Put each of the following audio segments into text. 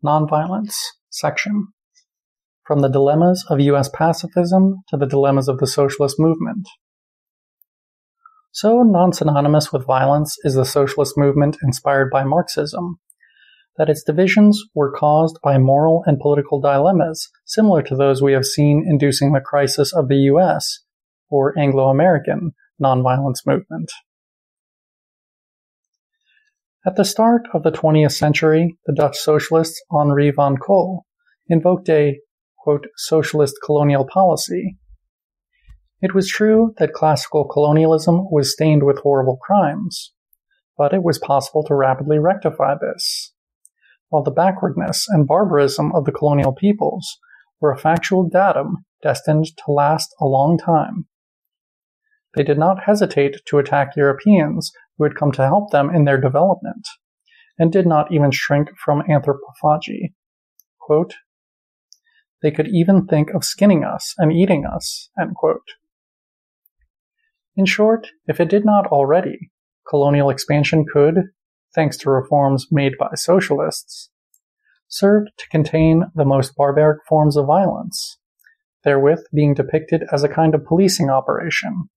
Nonviolence section. From the dilemmas of U.S. pacifism to the dilemmas of the socialist movement. So non-synonymous with violence is the socialist movement inspired by Marxism, that its divisions were caused by moral and political dilemmas similar to those we have seen inducing the crisis of the U.S. or Anglo-American nonviolence movement. At the start of the 20th century, the Dutch socialist Henri van Cole invoked a, quote, socialist colonial policy. It was true that classical colonialism was stained with horrible crimes, but it was possible to rapidly rectify this. While the backwardness and barbarism of the colonial peoples were a factual datum destined to last a long time. They did not hesitate to attack Europeans who had come to help them in their development, and did not even shrink from anthropophagy. Quote, they could even think of skinning us and eating us, end quote. In short, if it did not already, colonial expansion could, thanks to reforms made by socialists, serve to contain the most barbaric forms of violence, therewith being depicted as a kind of policing operation.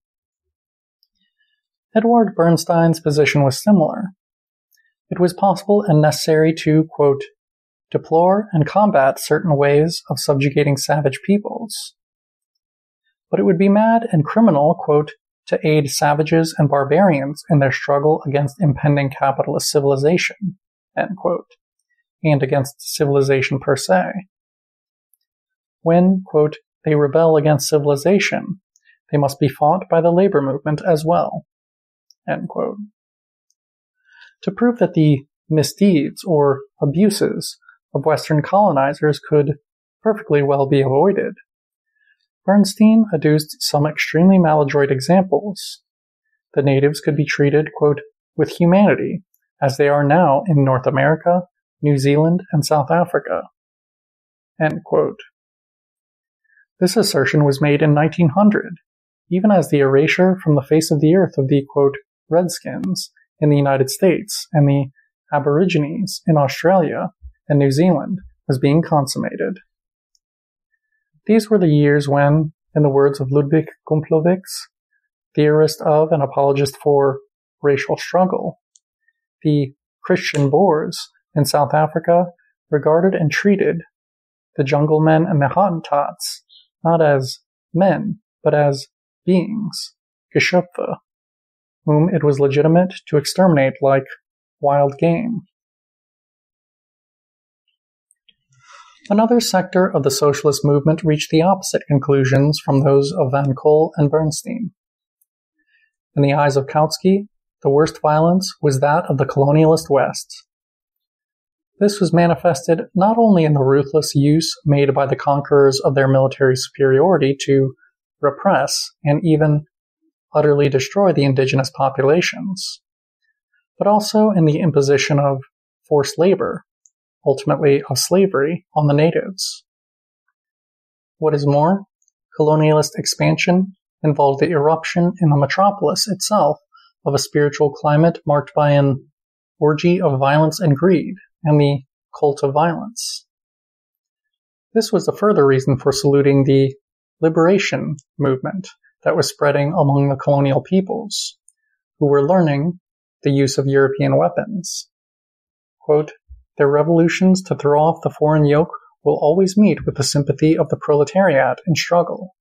Edward Bernstein's position was similar. It was possible and necessary to, quote, deplore and combat certain ways of subjugating savage peoples. But it would be mad and criminal, quote, to aid savages and barbarians in their struggle against impending capitalist civilization, end quote, and against civilization per se. When, quote, they rebel against civilization, they must be fought by the labor movement as well, end quote. To prove that the misdeeds or abuses of Western colonizers could perfectly well be avoided, Bernstein adduced some extremely maladroit examples. The natives could be treated, quote, with humanity, as they are now in North America, New Zealand, and South Africa, end quote. This assertion was made in 1900, even as the erasure from the face of the earth of the, quote, Redskins in the United States and the Aborigines in Australia and New Zealand was being consummated. These were the years when, in the words of Ludwig Gumplowicz, theorist of and apologist for racial struggle, the Christian Boers in South Africa regarded and treated the jungle men and the Hottentots not as men, but as beings, Geschöpfe, whom it was legitimate to exterminate like wild game. Another sector of the socialist movement reached the opposite conclusions from those of Van Cole and Bernstein. In the eyes of Kautsky, the worst violence was that of the colonialist West. This was manifested not only in the ruthless use made by the conquerors of their military superiority to repress and even utterly destroy the indigenous populations, but also in the imposition of forced labor, ultimately of slavery, on the natives. What is more, colonialist expansion involved the eruption in the metropolis itself of a spiritual climate marked by an orgy of violence and greed, and the cult of violence. This was a further reason for saluting the liberation movement that was spreading among the colonial peoples, who were learning the use of European weapons. Quote, their revolutions to throw off the foreign yoke will always meet with the sympathy of the proletariat in struggle.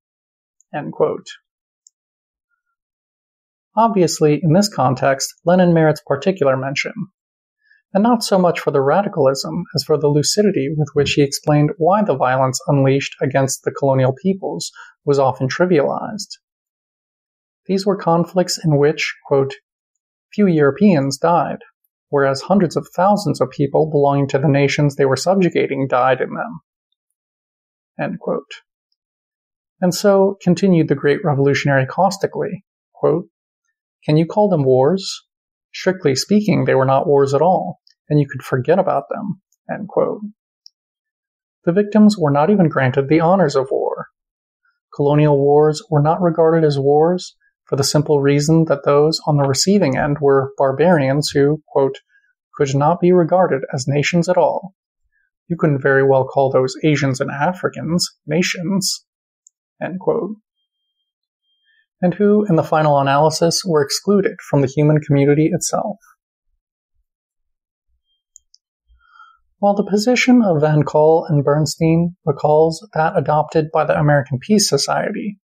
End quote. Obviously, in this context, Lenin merits particular mention, and not so much for the radicalism as for the lucidity with which he explained why the violence unleashed against the colonial peoples was often trivialized. These were conflicts in which, quote, few Europeans died, whereas hundreds of thousands of people belonging to the nations they were subjugating died in them. End quote. And so continued the great revolutionary caustically, quote, can you call them wars? Strictly speaking, they were not wars at all, and you could forget about them, end quote. The victims were not even granted the honors of war. Colonial wars were not regarded as wars for the simple reason that those on the receiving end were barbarians who, quote, could not be regarded as nations at all, You couldn't very well call those Asians and Africans nations." End quote. And who, in the final analysis, were excluded from the human community itself. While the position of Van Col and Bernstein recalls that adopted by the American Peace Society,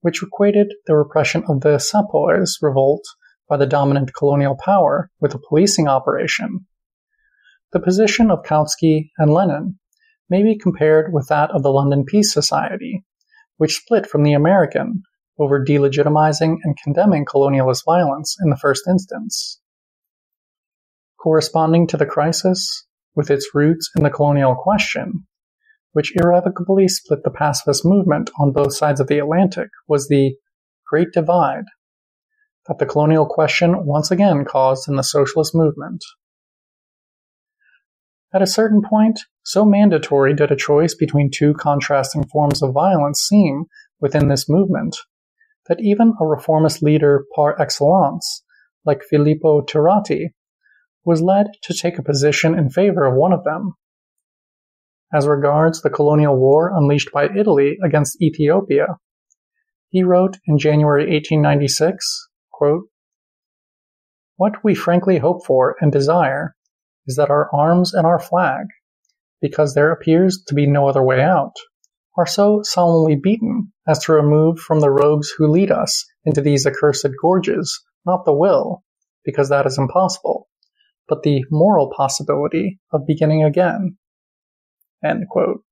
which equated the repression of the Sepoys revolt by the dominant colonial power with a policing operation, the position of Kautsky and Lenin may be compared with that of the London Peace Society, which split from the American over delegitimizing and condemning colonialist violence in the first instance. Corresponding to the crisis, with its roots in the colonial question, which irrevocably split the pacifist movement on both sides of the Atlantic, was the Great Divide that the colonial question once again caused in the socialist movement. At a certain point, so mandatory did a choice between two contrasting forms of violence seem within this movement, that even a reformist leader par excellence, like Filippo Turati, was led to take a position in favor of one of them. As regards the colonial war unleashed by Italy against Ethiopia, he wrote in January 1896, quote, "What we frankly hope for and desire is that our arms and our flag, because there appears to be no other way out, are so solemnly beaten as to remove from the rogues who lead us into these accursed gorges not the will, because that is impossible, but the moral possibility of beginning again." End quote.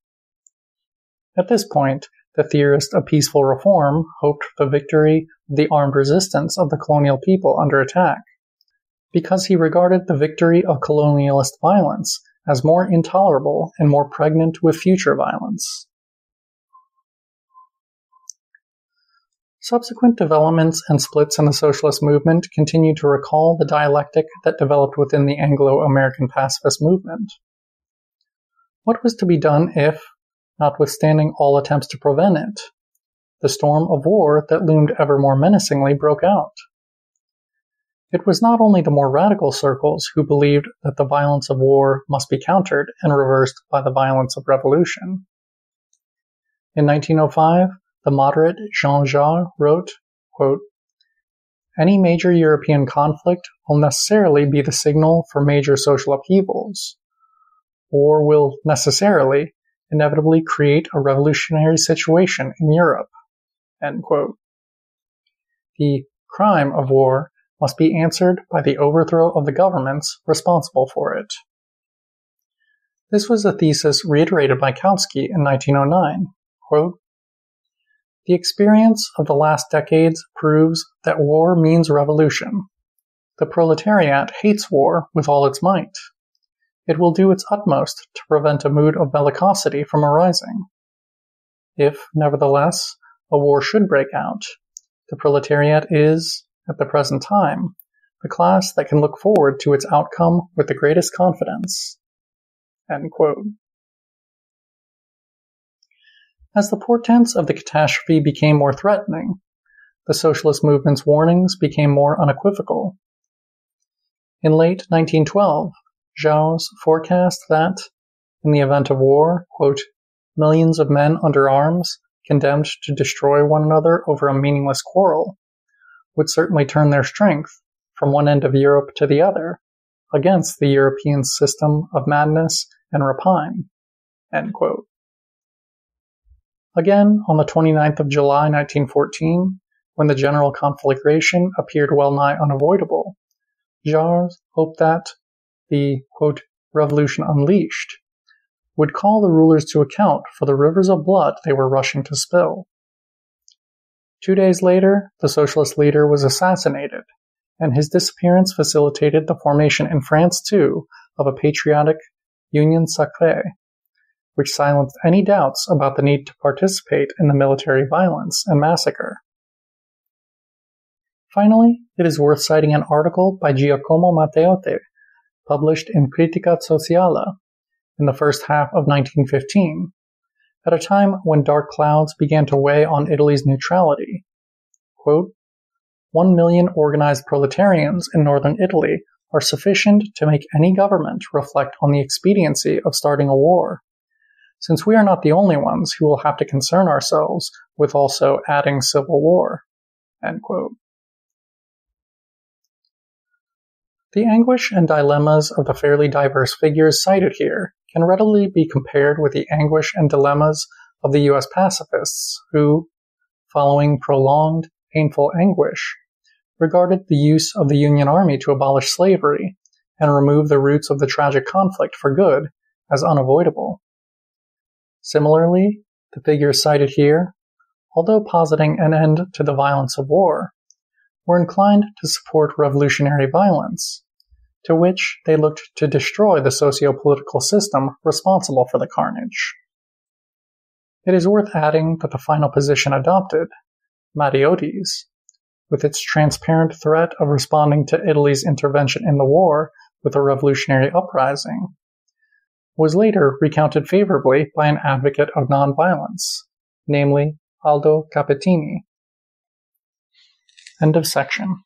At this point, the theorist of peaceful reform hoped for the victory of the armed resistance of the colonial people under attack, because he regarded the victory of colonialist violence as more intolerable and more pregnant with future violence. Subsequent developments and splits in the socialist movement continue to recall the dialectic that developed within the Anglo-American pacifist movement. What was to be done if, notwithstanding all attempts to prevent it, the storm of war that loomed ever more menacingly broke out? It was not only the more radical circles who believed that the violence of war must be countered and reversed by the violence of revolution. In 1905, the moderate Jean Jaures wrote, quote, "Any major European conflict will necessarily be the signal for major social upheavals, or will necessarily, inevitably create a revolutionary situation in Europe." End quote. The crime of war must be answered by the overthrow of the governments responsible for it. This was a thesis reiterated by Kautsky in 1909. Quote, "The experience of the last decades proves that war means revolution. The proletariat hates war with all its might. It will do its utmost to prevent a mood of bellicosity from arising. If, nevertheless, a war should break out, the proletariat is, at the present time, the class that can look forward to its outcome with the greatest confidence." End quote. As the portents of the catastrophe became more threatening, the socialist movement's warnings became more unequivocal. In late 1912, Jaures forecast that, in the event of war, quote, "millions of men under arms, condemned to destroy one another over a meaningless quarrel, would certainly turn their strength, from one end of Europe to the other, against the European system of madness and rapine." End quote. Again, on the 29th of July 1914, when the general conflagration appeared well nigh unavoidable, Jaures hoped that the, quote, "revolution unleashed" would call the rulers to account for the rivers of blood they were rushing to spill. 2 days later, the socialist leader was assassinated, and his disappearance facilitated the formation in France, too, of a patriotic Union Sacrée, which silenced any doubts about the need to participate in the military violence and massacre. Finally, it is worth citing an article by Giacomo Matteotti, published in Critica Sociale in the first half of 1915, at a time when dark clouds began to weigh on Italy's neutrality. Quote, 1 million organized proletarians in northern Italy are sufficient to make any government reflect on the expediency of starting a war, since we are not the only ones who will have to concern ourselves with also adding civil war." End quote. The anguish and dilemmas of the fairly diverse figures cited here can readily be compared with the anguish and dilemmas of the U.S. pacifists who, following prolonged, painful anguish, regarded the use of the Union Army to abolish slavery and remove the roots of the tragic conflict for good as unavoidable. Similarly, the figures cited here, although positing an end to the violence of war, were inclined to support revolutionary violence, to which they looked to destroy the socio-political system responsible for the carnage. It is worth adding that the final position adopted, Matteotti's, with its transparent threat of responding to Italy's intervention in the war with a revolutionary uprising, was later recounted favorably by an advocate of nonviolence, namely Aldo Capitini. End of section.